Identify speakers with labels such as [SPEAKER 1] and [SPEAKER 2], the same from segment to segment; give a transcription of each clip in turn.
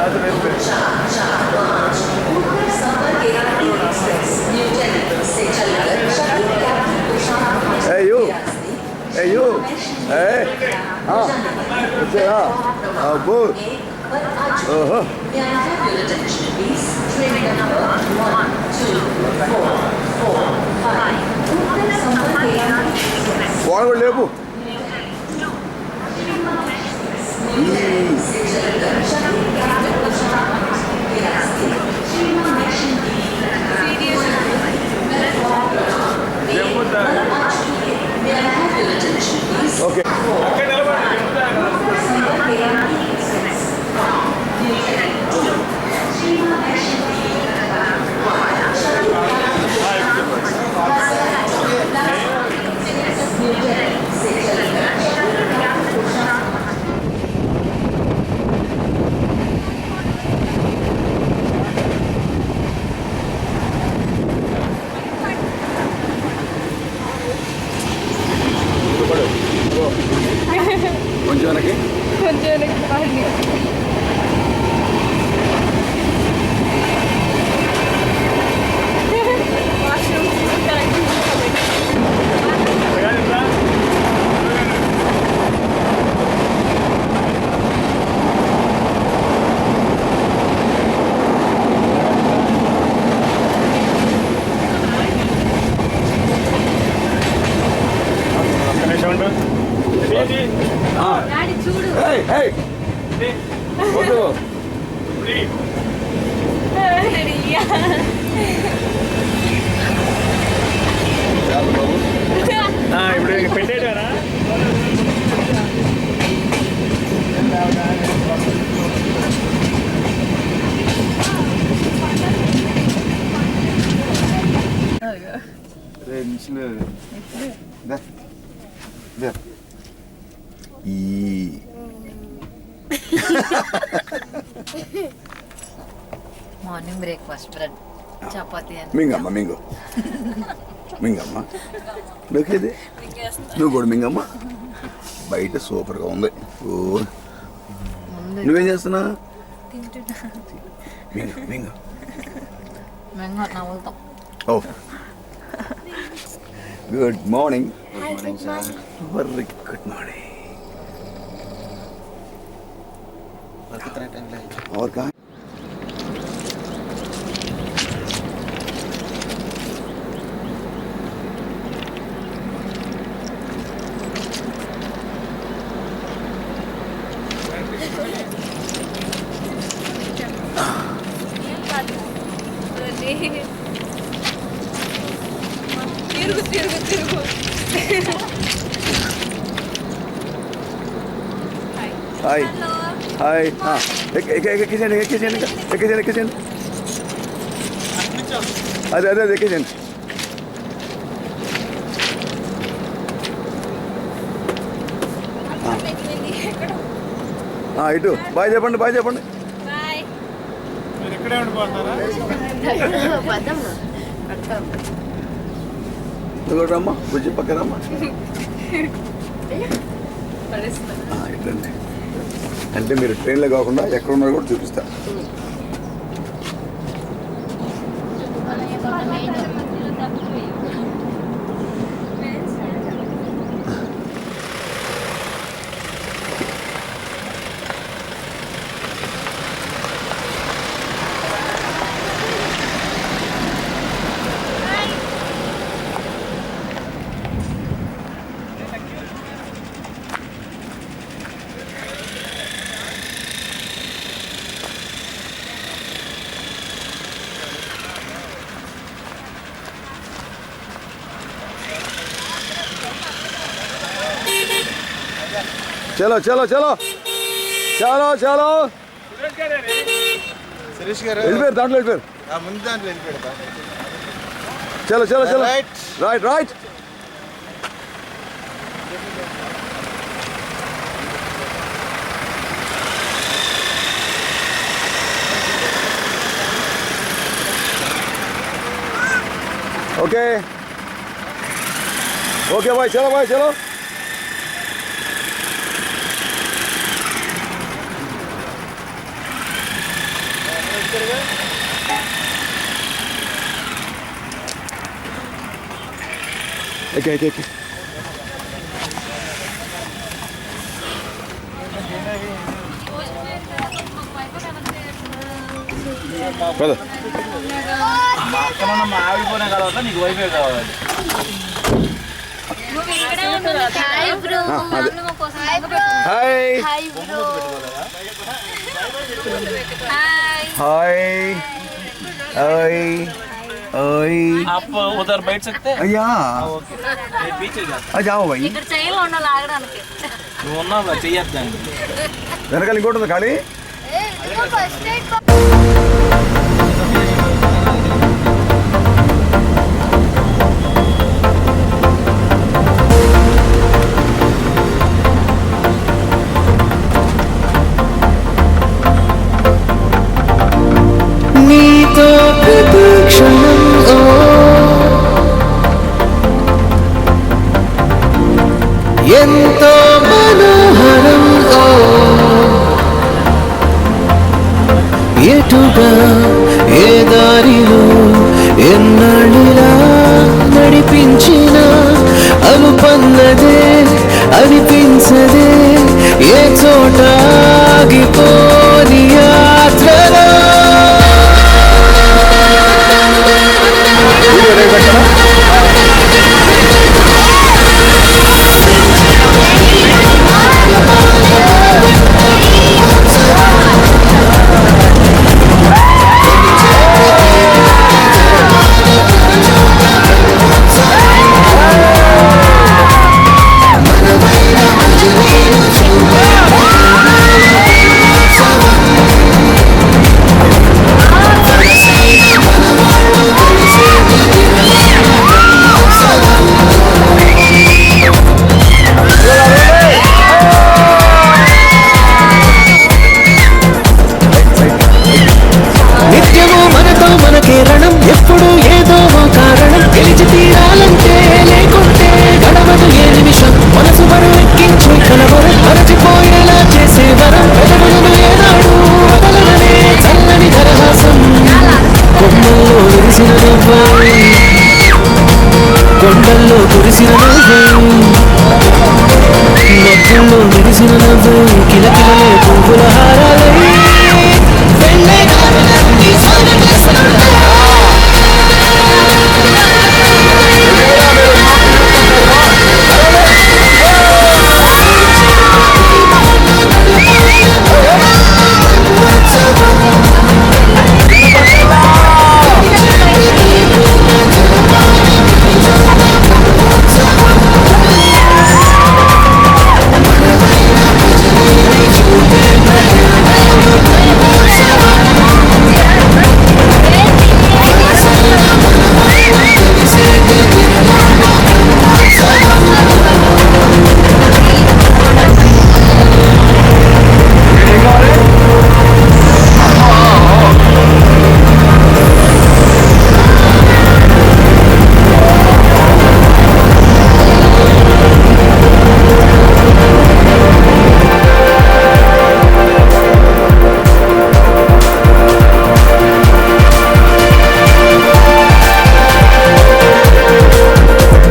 [SPEAKER 1] Hey you. Hey you. Hey. Good.
[SPEAKER 2] May I have your attention, please? Train number 1, 2, 4, 5.
[SPEAKER 1] What will you do? Okay. కొంచెం వెనక్కి Hey, hey! Photo!
[SPEAKER 3] ఇప్పుడు పెట్టేటారా
[SPEAKER 4] morning breakfast bread chapati అని
[SPEAKER 1] మింగమ్మ మింగు మింగమ్మ నొక్కేది నువ్వు కూడా మింగమ్మ బయట సూపర్గా ఉంది ఓ నువ్వేం చేస్తున్నా మింగు మింగు
[SPEAKER 4] మేము నవ్వుతాం
[SPEAKER 1] oh good morning very good morning और कहाँ हाय हाय हाँ एक किचन अरे अरे किचन ఇటు బాయ్ చెప్పండి
[SPEAKER 3] ఇక్కడే ఉండిపోతారా
[SPEAKER 1] నువ్వు రమ్మా బుజ్జి పక్క రమ్మా ఇట్లండి అంటే మీరు ట్రైన్లో కాకుండా ఎక్కడ ఉన్నారో కూడా చూపిస్తా चलो चलो चलो चलो चलो
[SPEAKER 5] సురేష్ గారు
[SPEAKER 1] దాంట్లో వెళ్ళిపోయారు
[SPEAKER 5] ముందు దాంట్లో వెళ్ళిపోయాడు
[SPEAKER 1] చలో చలో చలో
[SPEAKER 5] right
[SPEAKER 1] right right okay okay भाई चलो ఎక్కి పద.
[SPEAKER 3] మా ఆవిడ కావాలి, నీకు వైఫై కావాలి.
[SPEAKER 1] హాయ్ హాయ్ హాయ్ హాయ్
[SPEAKER 3] आप उधर बैठ सकते हैं?
[SPEAKER 1] అయ్యా
[SPEAKER 3] मैं पीछे जाता
[SPEAKER 1] అది జావు భయ్
[SPEAKER 4] ఇక్కడ చైర్లో ఉండాలి ఆగడానికి.
[SPEAKER 3] हूँ. वो ना చెయ్యొద్దు.
[SPEAKER 1] వెనకాల ఇంకోటి ఉంది ఖాళీ.
[SPEAKER 6] నీతో ప్రతి క్షణం ఎంతో మనోహరం ఎటుగా ఏ దారిలో ఎన్నాళ్ళిలా నడిపించిన అనుపన్నదే అనిపించదే ఏ చోట ఆగిపోని యాత్రలో నిత్యము మనతో మనకే రణం ఎప్పుడు ఏదో కారణం గెలిచి తీరాలంటే లేకుంటే గడవదు ఏ నిమిషం మనసు బరు ఎక్కించే కలవరం మరచిపోయేలా చేసే వరం పెదవులను ఏనాడు వదలనే చల్లని దరహాసం కొండల్లో విరిసిన నవ్వై కొండల్లో కురిసిన నవ్వై నవ్వుల్లో విరిసిన నవ్వై కిలకిలలే పువ్వుల హారాలై వెళ్ళే దారులన్నీ సాగేస్తున్నా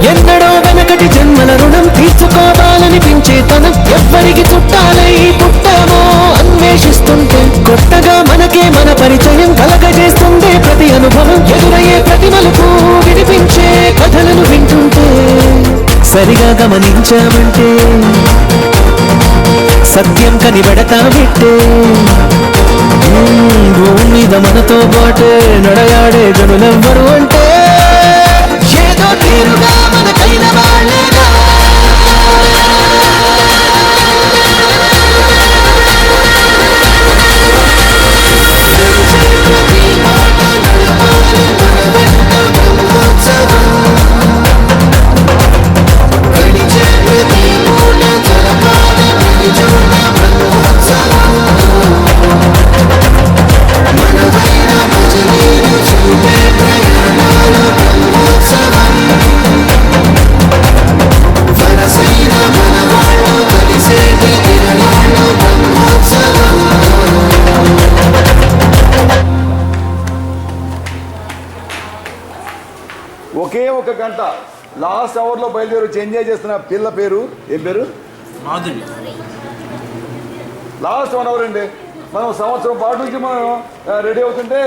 [SPEAKER 6] ఎన్నడో వెనకటి జన్మల రుణం తీర్చుకోవాలనిపించే తనం ఎవ్వరికి చుట్టాలై పుట్టామో అన్వేషిస్తుంటే కొత్తగా మనకే మన పరిచయం కలగజేస్తుందే ప్రతి అనుభవం ఎదురయ్యే ప్రతి మలుపు వినిపించే కథలను వింటుంటే సరిగా గమనించామంటే సత్యం కనిపెడతామిట్టే భూమి మీద మనతో పాటే నడయాడే జనులెవ్వరు అంటే ఏదో తీరుగా మనకైన వాళ్ళేనా
[SPEAKER 1] ఒకే ఒక గంట లాస్ట్ అవర్లో బయలుదేరి వచ్చి ఎంజాయ్ చేస్తున్న పిల్ల పేరు ఏం పేరు?
[SPEAKER 3] మాధురి.
[SPEAKER 1] లాస్ట్ 1 అవర్ అండి. మనం సంవత్సరం పాటు నుంచి మనం రెడీ అవుతుంటే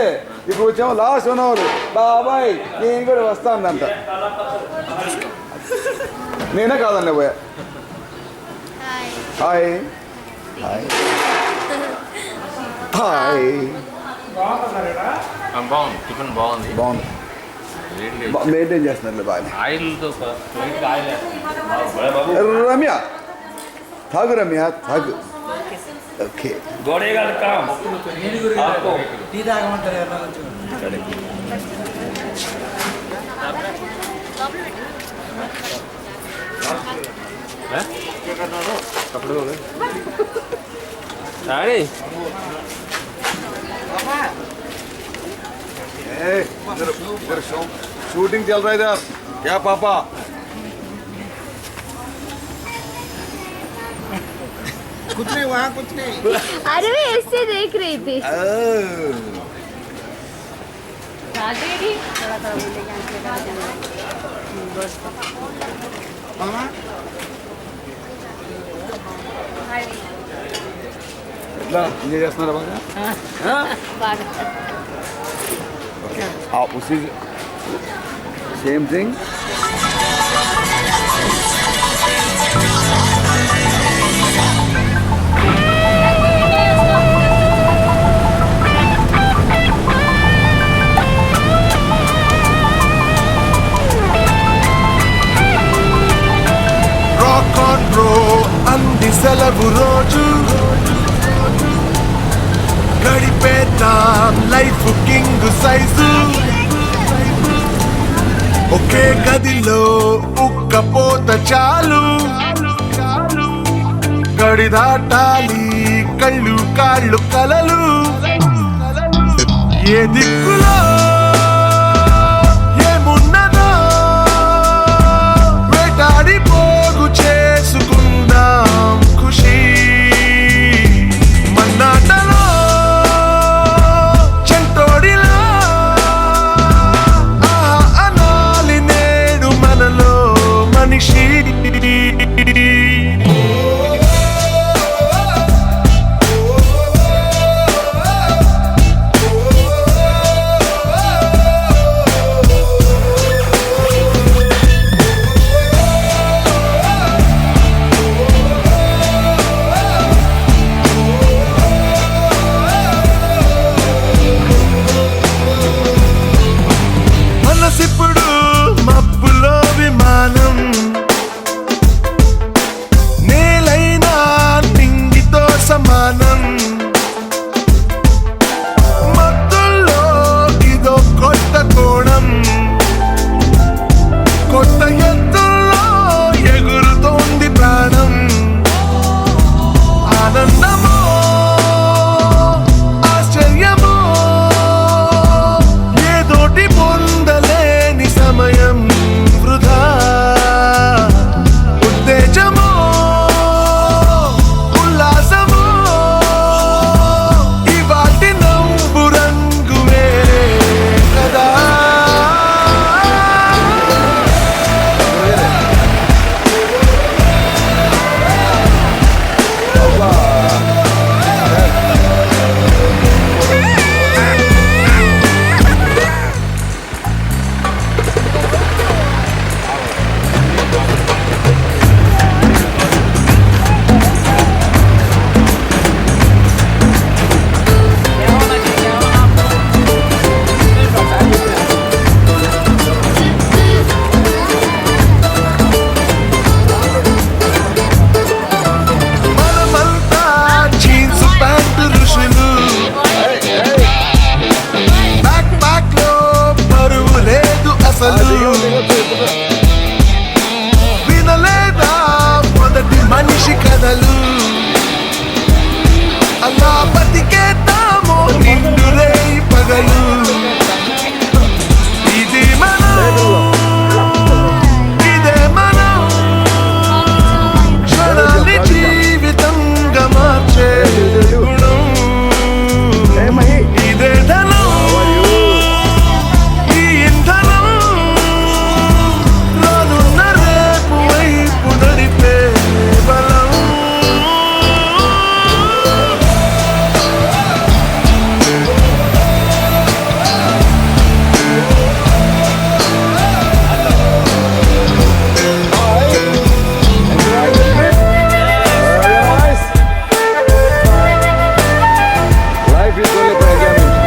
[SPEAKER 1] ఇప్పుడు వచ్చాము లాస్ట్ 1 అవర్. బాబాయ్ నేను కూడా వస్తానంట. నేనే కాదండి పోయా. Hi hi hi.
[SPEAKER 3] బాగుంది, టిఫిన్ బాగుంది.
[SPEAKER 1] బాగుంది, మెయింటైన్ చేస్తున్నారులే బాగా.
[SPEAKER 3] ఆయిల్తో ఆయిల్.
[SPEAKER 1] రమ్య తాగు, రమ్య తాగు. ఓకే शूटिंग चल रहा है इधर. क्या पापा?
[SPEAKER 5] कुछ नहीं, वहाँ कुछ नहीं.
[SPEAKER 7] अरे मैं ऐसे देख रही थी.
[SPEAKER 5] मामा
[SPEAKER 1] ఎట్లా ఎంజాయ్ చేస్తున్నారా బాగా? ఓకే ఉసి same thing.
[SPEAKER 5] Rock on bro అంది సెలవు రోజు గడిపేద్దాం లైఫ్ కింగ్ సైజు. ఒకే గదిలో ఉక్కపోత చాలు, గడి దాటాలి కళ్ళు కాళ్ళు కలలు. ఏ దిక్కులో ఏమున్నదో వేటాడి పోగు చేసుకుందాం ఖుషి. మన్నాటలో చెంటోడిలో అనాలి నేడు మనలో మనిషి.
[SPEAKER 1] Please only for examination.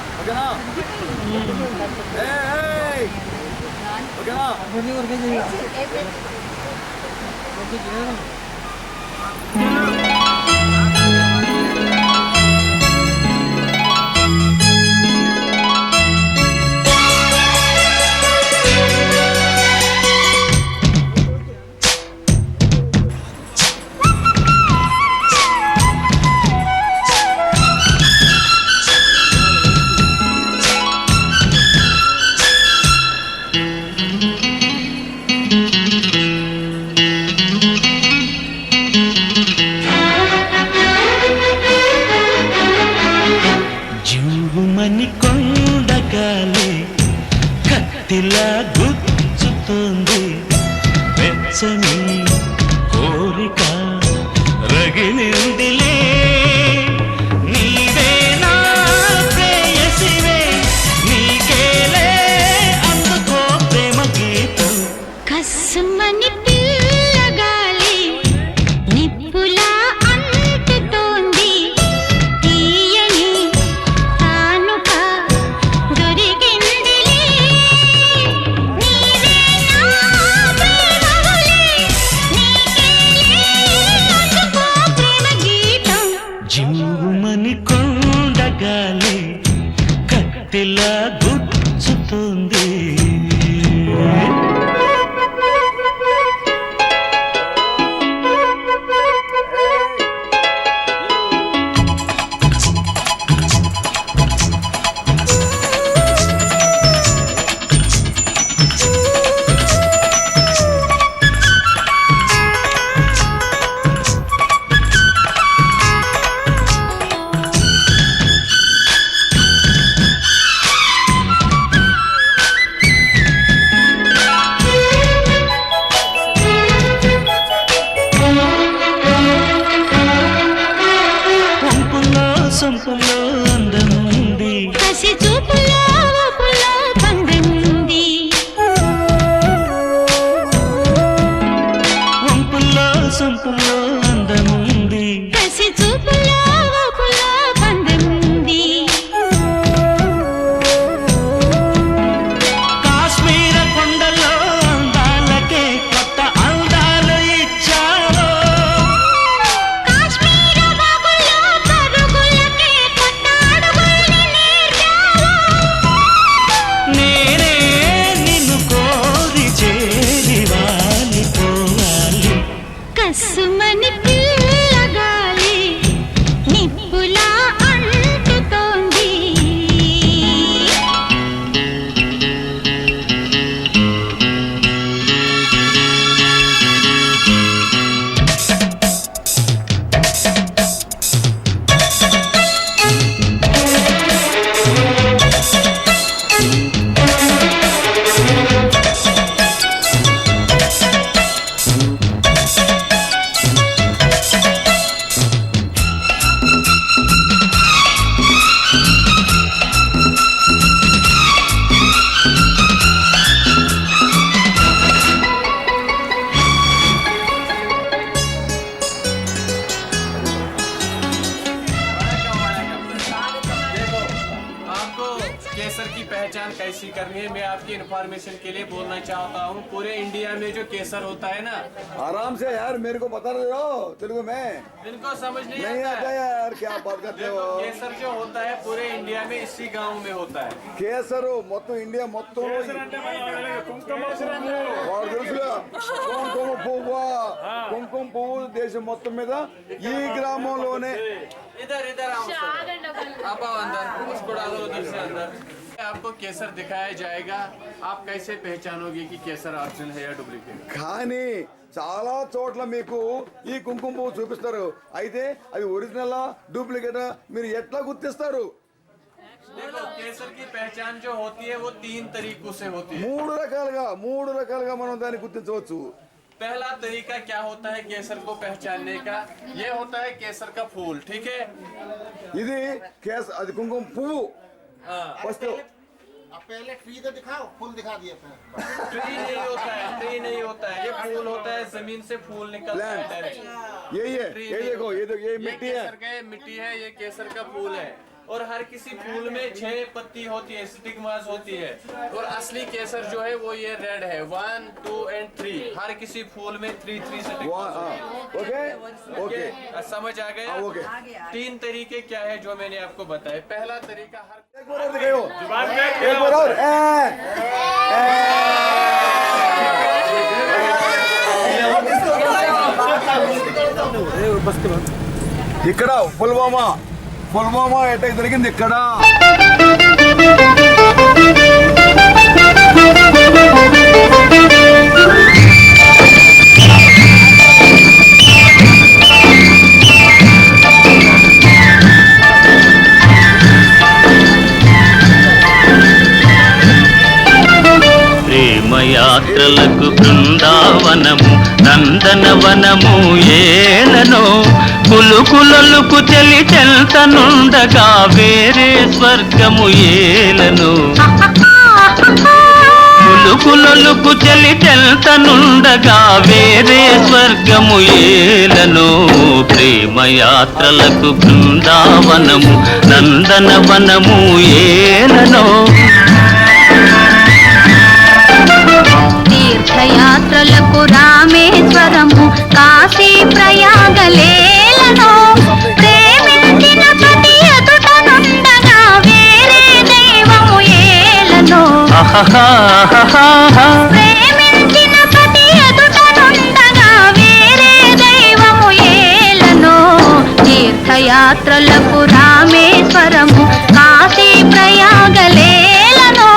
[SPEAKER 1] ఓకేనా? ఏయ్! ఓకేనా?
[SPEAKER 6] జూమని కొండగాలే కత్తిలా గుచ్చుతుంది వెచ్చని కోరిక రగిలిందిలే నీవే నా ప్రేయసివే నీకేలే అందుకో ప్రేమ గీతం
[SPEAKER 7] కస్సుమని పిల్లగాలి నిప్పులా అంటుతోంది తీయని తానుక దొరికిందిలే నీవే నా ప్రేమవులే నీకేలే అందుకో ప్రేమ గీతం
[SPEAKER 6] జూమని కొండగాలే కత్తిలా గుచ్చుతుంది పంపులో సొంపులో అందముంది
[SPEAKER 7] కసి చూపులో ఊపులో పందెముంది
[SPEAKER 6] పంపులో సొంపులో అందముంది
[SPEAKER 7] కసి చూపులో ఊపులో పందెముంది
[SPEAKER 6] కాశ్మీర కొండలో అందాలకే కొత్త అందాలు ఇచ్చావు
[SPEAKER 7] కాశ్మీర బాగుల్లో పరుగులకే కొత్త అడుగుల్ని నేర్పావు
[SPEAKER 6] నేనే నిన్ను కోరి చేరి వాలిపోవాలి
[SPEAKER 7] కస్సుమని పిల్లగాలి నిప్పులా అంటుతోంది
[SPEAKER 8] कैसी करनी है। मैं आपकी इन्फॉर्मेशन के लिए बोलना चाहता हूँ, पूरे इंडिया में जो केसर होता है ना,
[SPEAKER 1] आराम से यार, मेरे को बता रहे हो तेलुगु में।
[SPEAKER 8] इनको समझ नहीं
[SPEAKER 1] नहीं आता
[SPEAKER 8] आता है।
[SPEAKER 1] यार, क्या बात करते हो।
[SPEAKER 8] केसर जो होता है पूरे इंडिया में इसी गांव में होता है।
[SPEAKER 1] కేసరు మొత్తం ఇండియా మొత్తం వాడు తెలుసుగా, కుంకుమ పువ్వు, కుంకుమ పువ్వు దేశం మొత్తం మీద ఈ గ్రామంలోనే.
[SPEAKER 8] इधर इधर आओ सर। आप आओ अंदर, उसको डालो उधर से अंदर। आपको केसर दिखाया जाएगा, आप कैसे पहचानोगे कि केसर ऑरिजिनल है या डुप्लीकेट।
[SPEAKER 1] కానీ చాలా చోట్ల మీకు ఈ కుంకుమ పువ్వు చూపిస్తారు, అయితే అది ఒరిజినల్ డూప్లికేట్ మీరు ఎట్లా గుర్తిస్తారు?
[SPEAKER 8] देखो, केसर की पहचान जो होती है वो 3 तरीकों से होती है।
[SPEAKER 1] మూడు రకాలుగా మనం దాన్ని గుర్తించవచ్చు.
[SPEAKER 8] पहला तरीका क्या होता है केसर को पहचानने का, ये होता है केसर का फूल, ठीक है।
[SPEAKER 1] ఇది అది కుంకుమ పువ్వు. ఫస్ట్
[SPEAKER 9] पहले ट्री तो दिखाओ, फूल दिखा दिए पहले।
[SPEAKER 8] ट्री नहीं होता है, ट्री नहीं होता है, ये फूल होता है, जमीन से फूल निकलता है डायरेक्ट।
[SPEAKER 1] ये देखो ये मिट्टी है,
[SPEAKER 8] केसर का मिट्टी है, ये केसर का फूल है। और हर किसी फूल में 6 पत्ती होती है, स्टिग्मास होती है। और असली केसर जो है वो ये रेड है, 1, 2 and 3। हर किसी फूल में 3 स्टिग्मास होती है।
[SPEAKER 1] ओके ओके
[SPEAKER 8] समझ आ गया।
[SPEAKER 1] ओके।
[SPEAKER 8] 3 तरीके क्या है जो मैंने आपको बताए। पहला तरीका
[SPEAKER 1] एक बार और दिखाओ, एक बार और। ఇక్కడ పుల్వామా అటాక్ జరిగింది ఇక్కడ.
[SPEAKER 6] ప్రేమయాత్రలకు బృందావనము నందనవనము ఏలనో కులుకులొలుకు చెలి చెల్తనుండగా వేరే స్వర్గము ఏలనో కులుకులొలుకు చెలి చెల్తనుండగా వేరే స్వర్గము ఏలనో ప్రేమయాత్రలకు బృందావనము నందనవనము ఏలనో
[SPEAKER 7] తీర్థయాత్రలకు రామేశ్వరము కాశీ ప్రయాగలేలను ప్రేమించిన పతి ఎదుటనుండగా వేరే దైవము ఏలను ప్రేమించిన పతి ఎదుటనుండగా వేరే దైవము ఏలను తీర్థయాత్రలకు రామేశ్వరము కాశీ ప్రయాగలేలను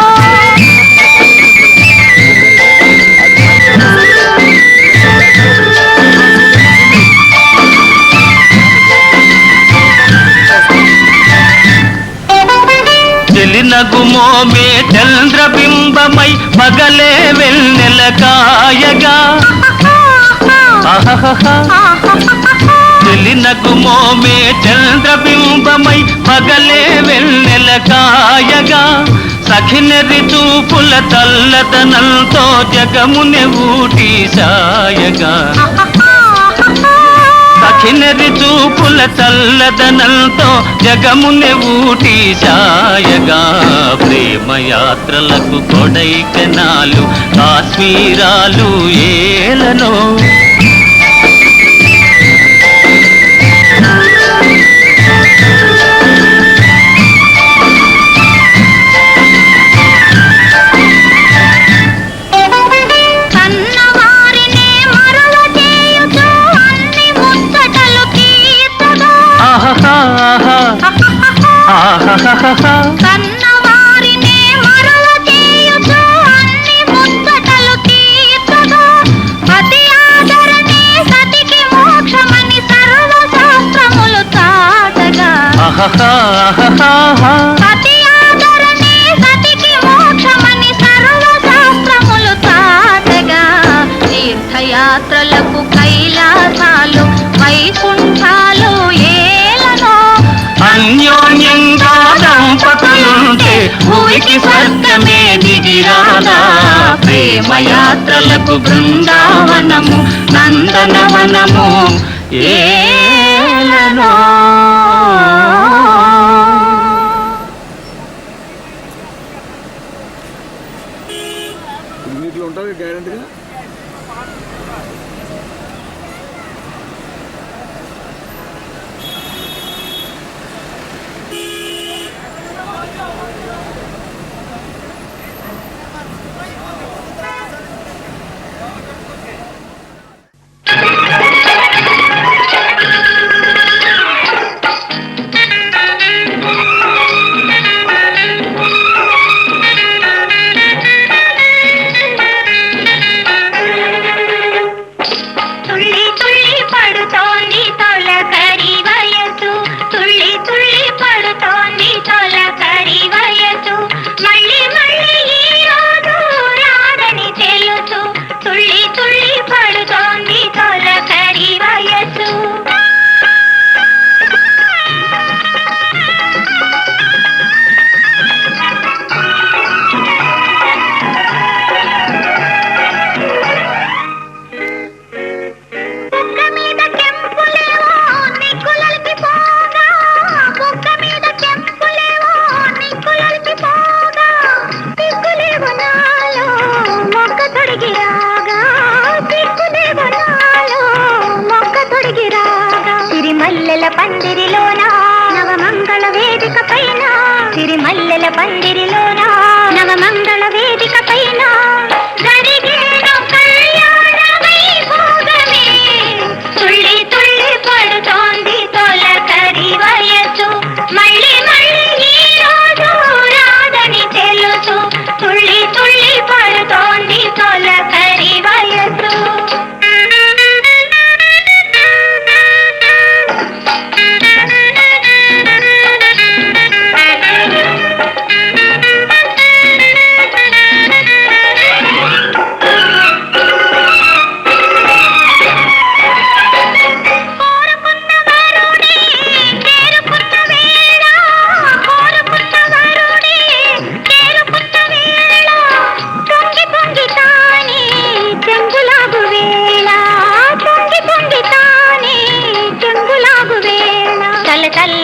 [SPEAKER 6] నగుమోమే చంద్రబింబమై పగలే వెన్నెల కాయగా నగుమోమే చంద్రబింబమై పగలే వెన్నెల కాయగా సఖినరి చూపుల తల్లదనంతో జగముని ఊటి సాయగా సఖినరి చూపుల చల్లదనంతో జగముని ఊటి సాయగా ప్రేమయాత్రలకు కొడైకెనాలు కాశ్మీరాలు ఏలనో
[SPEAKER 7] కన్నవారినే మరువ చేయుచు అన్ని ముచ్చటలు తీర్చగా పతి ఆదరణే సతికి మోక్షమని సర్వ శాస్త్రములు చాటగా పతి ఆదరణే సతికి మోక్షమని సర్వ శాస్త్రములు చాటగా తీర్థయాత్రలకు కైలాసాలు వైకుంఠాలు ఏలనో
[SPEAKER 6] అన్యోన్యంగా దంపతులుంటే భూమికి స్వర్గమే దిగిరాదా ప్రేమయాత్రలకు బృందావనము నందనవనము ఏలనో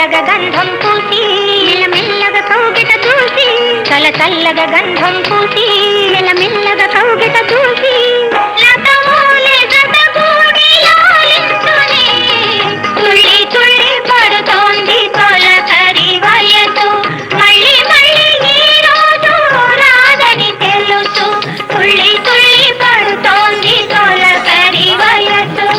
[SPEAKER 7] చల్లగా గంధం పూసి మెల్లమెల్లగా కౌగిట చూసి చల్లగా గంధం పూసి మెల్లమెల్లగా కౌగిట చూసి లతమూలే జతగూడి లాలించునే తుళ్ళి తుళ్ళి పడుతోంది తొలకరి వయసు మళ్ళీ మళ్ళీ ఈ రోజు రాదని తెలుసు తుళ్ళి తుళ్ళి పడుతోంది తొలకరి వయసు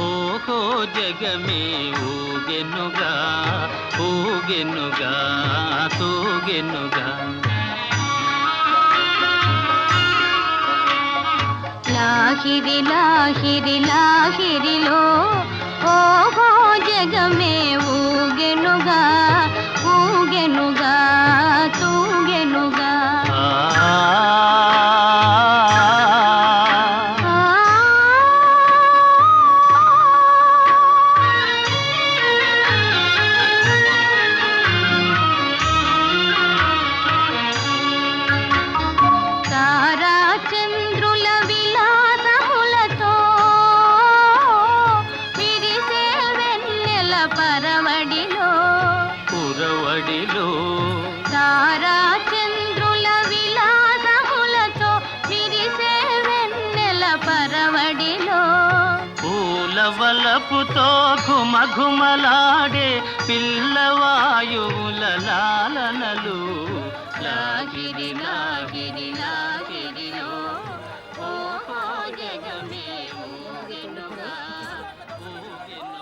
[SPEAKER 6] ఓహో జగమే ఊగెనుగా ఊగెనుగా తూగెనుగా లాహిరి లాహిరి లాహిరిలో ఓహో జగమే ఊగెనుగా ఊగెనుగా తూగెనుగా వలపుతో ఘుమఘుమలాడే పిల్లవాయువుల లాలనలు లాగిరి లాగిరి లాగిరిలో ఓహో జగమే ఊగెనుగా ఊగెనుగా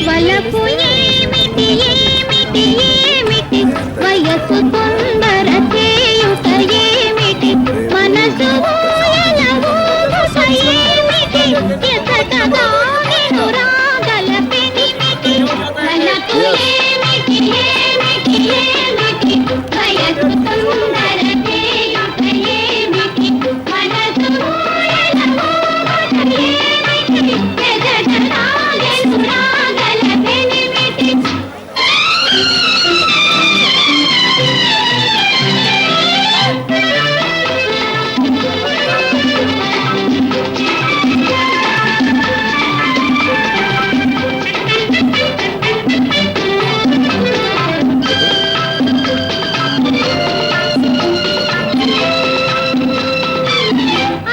[SPEAKER 7] వలపు ఏమిటి ఏమిటి ఏమిటి వయసు తొందర చేయుట ఏమిటి మనసు ఊయలూగుట ఏమిటి ఎసటగా నిను రాగల పెనిమిటి వలపు ఏమిటి ఏమిటి ఏమిటి వయసు తొందర చేయుట ఏమిటి మనసు ఊయలూగుట ఏమిటి ఎసటగా నిను రాగల పెనిమిటి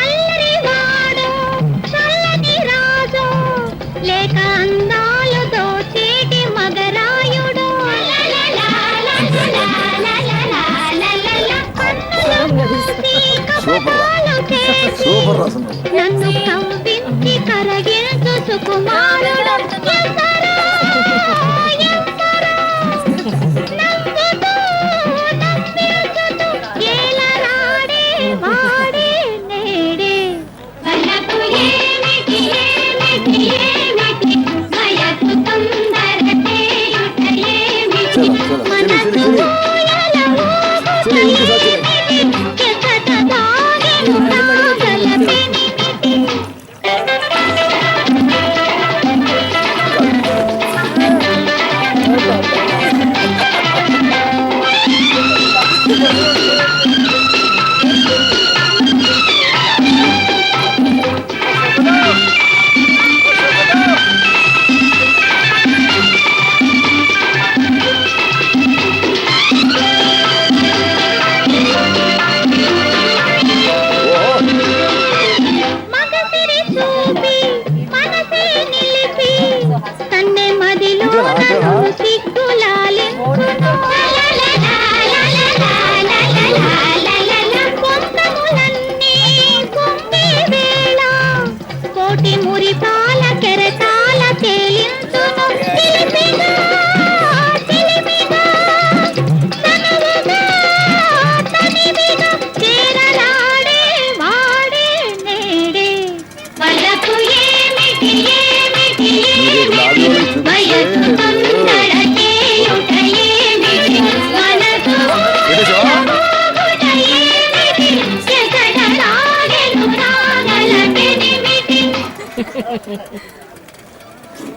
[SPEAKER 7] అల్లరివాడు చల్లని రాజు లేక అందాలు దోచేటి మగరాయుడు
[SPEAKER 1] సూపర్ రాసం
[SPEAKER 7] నన్ను కవ్వించి కరగించు సుకుమారుడు ఎందరో, ఎందరో నవ్వుతూ, నవ్వించుతూ ఏలరాడే వాడే నేడే. వలపు ఏమిటి ఏమిటి ఏమిటి వయసు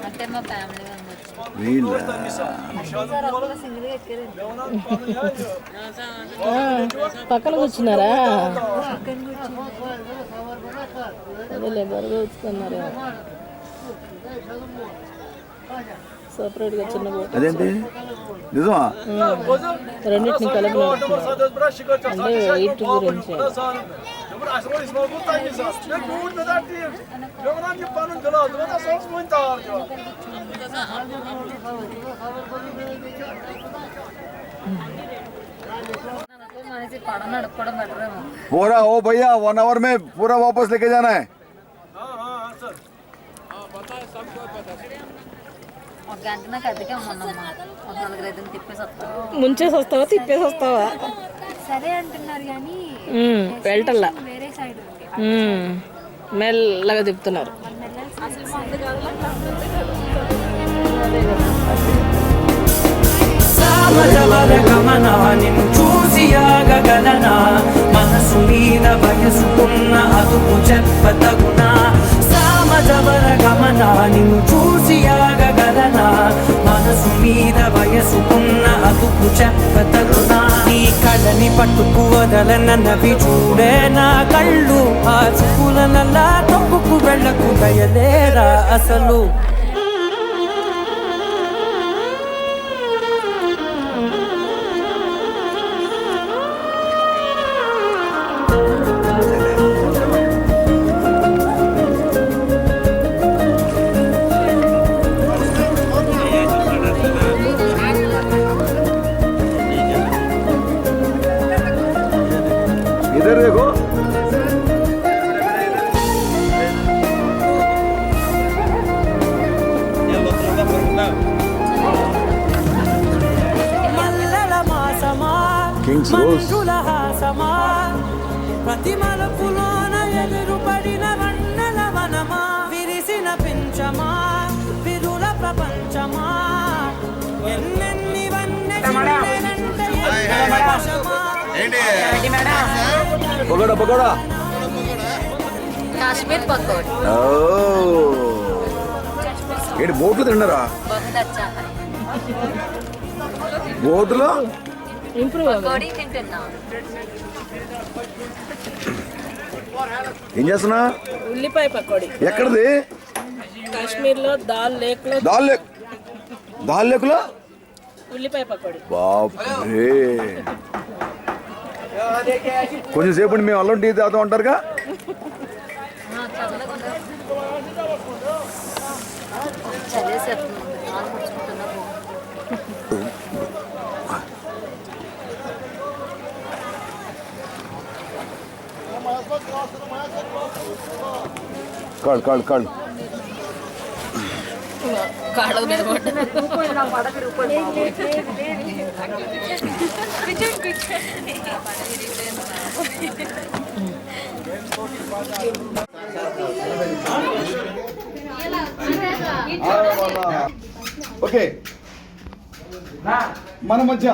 [SPEAKER 4] అంటే మా ఫ్యామిలీ మెంబర్స్
[SPEAKER 1] వీళ్ళ
[SPEAKER 4] సార్ ఒక్కరు సింగిల్గా ఎక్కారు
[SPEAKER 10] పక్కన కూర్చున్నారా అదేలే బరువు కూర్చున్నారు సపరేట్గా చిన్న బోట్
[SPEAKER 1] అదేంటి నిజమా?
[SPEAKER 10] రెండింటిని కలిపి అంటే వెయిట్ గురించి
[SPEAKER 4] మనసి పడవ నడుపుకోవడం బెటర్ ఏమో
[SPEAKER 1] पूरा ओ भैया 1 आवर में पूरा वापस लेके जाना है।
[SPEAKER 4] ఒక గంట నాకు అద్దెకే ఉందమ్మా ఒక 4 ఐదు తిప్పేసి వస్తాను
[SPEAKER 10] ముంచేసి వస్తావా తిప్పేసి వస్తావా
[SPEAKER 7] సరే అంటున్నారు కానీ
[SPEAKER 10] వెళ్ళటల్లా
[SPEAKER 7] వేరే సైడ్ ఉంది
[SPEAKER 10] మెల్లగా తిప్పుతున్నారు
[SPEAKER 6] నిన్ను చూసి ఆగగలనా మనసు మీద వయసుకున్న అదుపు చెప్పతగునా సామజవర గమనా నిన్ను చూసి ఆగగలనా మనసు మీద వయసుకున్న అదుపు చెప్పతగునా నీ కళ్ళని పట్టుకు వదలనవి చూడే నా కళ్ళు ఆ చూపులనల్లా తొక్కుకు వెళ్ళకు దయలేరా అసలు
[SPEAKER 1] इधर देखो King's Rose.
[SPEAKER 6] ప్రతి మలుపులోన ఎదురుపడిన వన్నెల వనమా విరిసిన పించమా విరుల ప్రపంచమా ఎన్నెన్ని
[SPEAKER 1] पकोड़ा पकोड़ा
[SPEAKER 4] కాశ్మీర్ పకోడీ
[SPEAKER 1] ఏంటి బోట్లు తిన్నారా?
[SPEAKER 4] बहुत अच्छा है
[SPEAKER 1] బోట్లో
[SPEAKER 10] ఇంప్రూవ్
[SPEAKER 4] పకోడీ తింటున్నా
[SPEAKER 1] ఏం చేస్తున్నా?
[SPEAKER 10] ఉల్లిపాయ పకోడీ
[SPEAKER 1] ఎక్కడిది?
[SPEAKER 10] కాశ్మీర్లో దాల్ లేక్లో
[SPEAKER 1] దాల్ లేకులో
[SPEAKER 10] ఉల్లిపాయ పకోడీ
[SPEAKER 1] బాప్రే కొంచెం సేపు మేము అల్లం టీ తాగుతూ ఉంటారుగా.
[SPEAKER 4] చదివేసేస్తున్నాను
[SPEAKER 1] కాళ్ళు కాళ్ళు కాళ్ళు
[SPEAKER 4] కాళ్ళ మీద
[SPEAKER 1] ఓకే మన మధ్య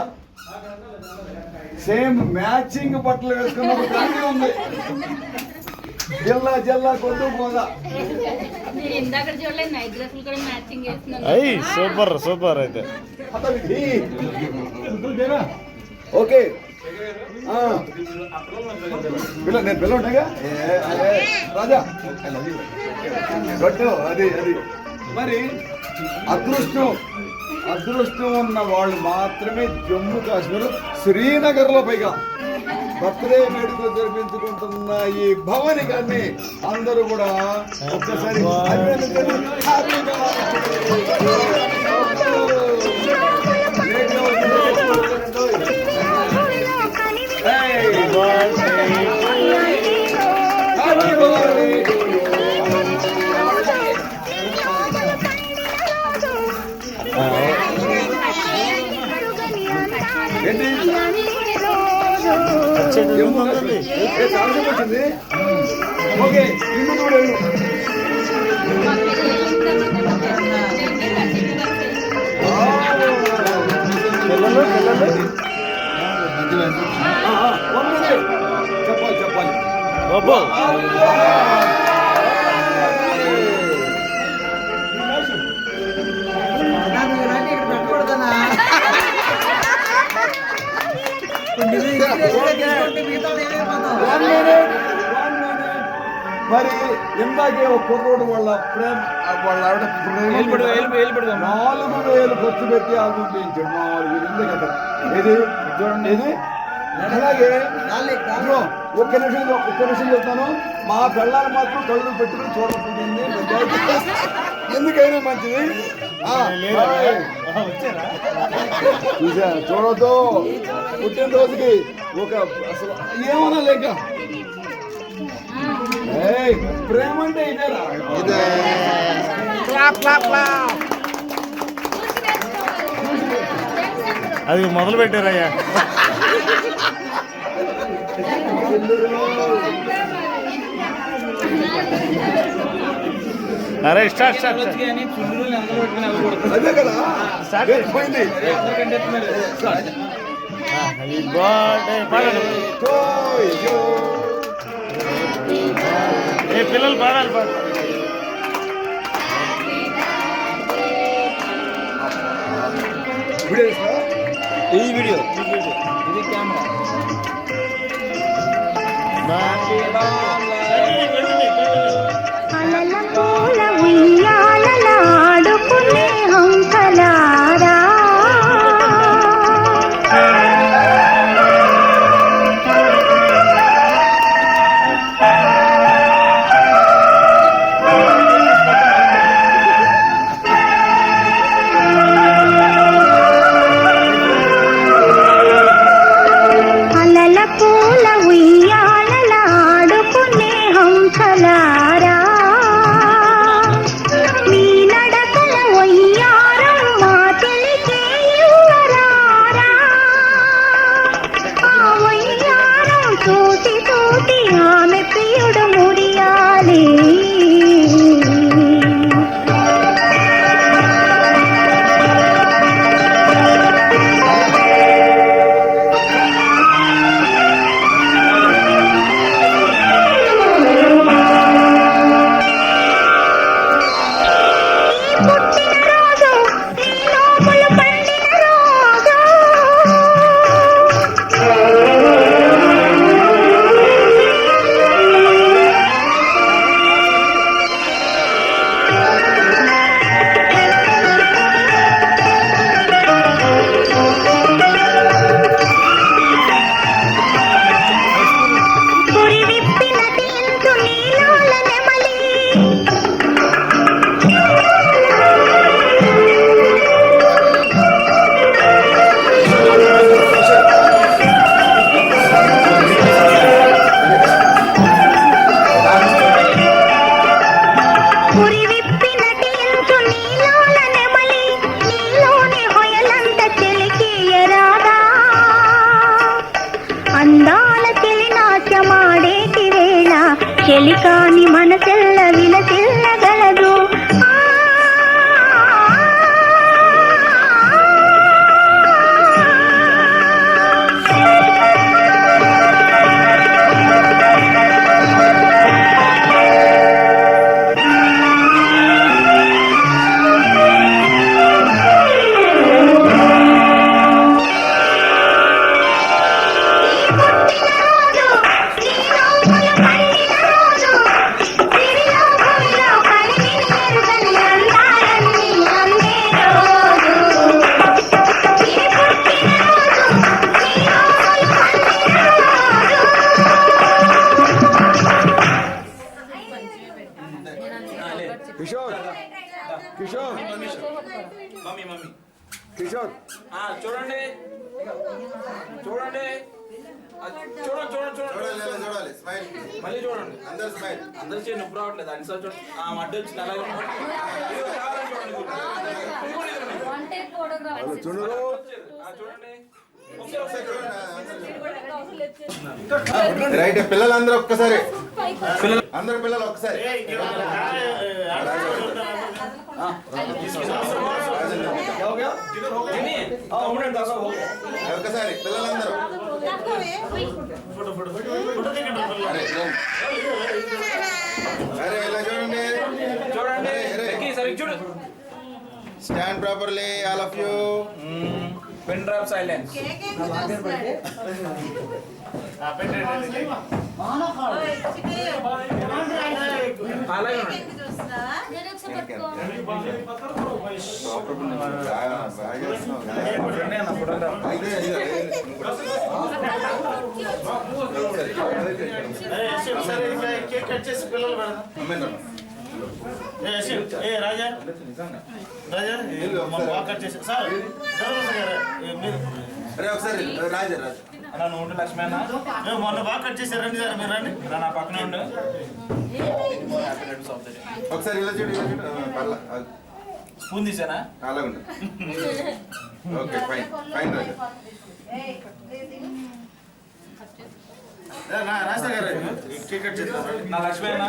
[SPEAKER 1] సేమ్ మ్యాచింగ్ బట్టలు వేసుకున్న ఒక ఫ్యామిలీ ఉంది. జిల్లా జిల్లా కొద్దు పోదా
[SPEAKER 3] సూపర్ సూపర్ అయితే
[SPEAKER 1] ఓకే నేను పిల్ల ఉంటాగా రాజా కొట్టు అది అది మరి అదృష్టం ఉన్న వాళ్ళు మాత్రమే జమ్మూ కాశ్మీర్ శ్రీనగర్లో పైగా బర్త్డే వేడుకలు జరిపించుకుంటున్న ఈ భవని గారిని అందరూ కూడా ఒక్కసారి వచ్చింది ఓకే ఇల్లు కూడా చెప్పాలి చెప్పాలి 1 minute. మరి ఇందాకే ఒక కుర్రోడు వాళ్ళ ఆవిడ 4,000 ఖర్చు పెట్టి ఆగుంపించాడు. 4,000 ఎందుకు కదా ఇది చూడండి. ఇది అలాగే ఇదిగో ఒక్క నిమిషం చెప్తాను. మా పిల్లలు మాత్రం కళ్ళు పెట్టుకుని చూడకపోతుంది. ఎందుకైనా మంచిది. చూసా చూడొద్దు. పుట్టినరోజుకి ఒక అసలు ఏమన్నా లేక ప్రేమ అంటే ఇదేరా.
[SPEAKER 6] అది మొదలు పెట్టారయ్యా. అరే స్టార్ట్
[SPEAKER 1] అదే కదా పోయింది.
[SPEAKER 6] పిల్లలు పాడాలి
[SPEAKER 1] ఈ వీడియో ఇది కెమెరా.
[SPEAKER 7] ఉయ్యాలలాడుకునే హంసలారా చెలికాని మనసెల్ల విలసిల్లగలదు.
[SPEAKER 1] కిషోర్
[SPEAKER 8] చూడండి చూడండి
[SPEAKER 9] చూడాలి స్మైల్
[SPEAKER 8] మళ్ళీ చూడండి.
[SPEAKER 9] అందరూ స్మైల్.
[SPEAKER 8] అందరు చేయండి నొప్పి రావట్లేదు. అన్ని సార్ చూడండి. మడ్డ వచ్చింది అలాగే చూడండి.
[SPEAKER 9] రైట్ పిల్లలందరూ ఒక్కసారి అందరు పిల్లలు ఒక్కసారి ఒక్కసారి పిల్లలందరూ అరే ఇలా చూడండి
[SPEAKER 8] చూడండి.
[SPEAKER 9] Stand properly all of you.
[SPEAKER 8] Pin drop silence
[SPEAKER 9] cake cut చేసి పిల్లలు పెడదాం. రాజా రాజా బాగా కట్ చేసి సార్ మీరు
[SPEAKER 1] ఒకసారి రాజా
[SPEAKER 8] నన్ను ఉండు లక్ష్మీ అన్న
[SPEAKER 9] మొన్న బాగా కట్ చేశారు. రండి సార్ మీరు రండి.
[SPEAKER 8] నా పక్కనే ఉండు
[SPEAKER 1] ఒకసారి ఇలా చూడు
[SPEAKER 8] స్పూన్ తీసానా
[SPEAKER 1] అలాగుండు. ఓకే ఫైన్ ఫైన్ రాజా.
[SPEAKER 9] రాజా గారు కేక్ కట్ చేస్తారు.
[SPEAKER 8] నా లక్ష్మీ అన్న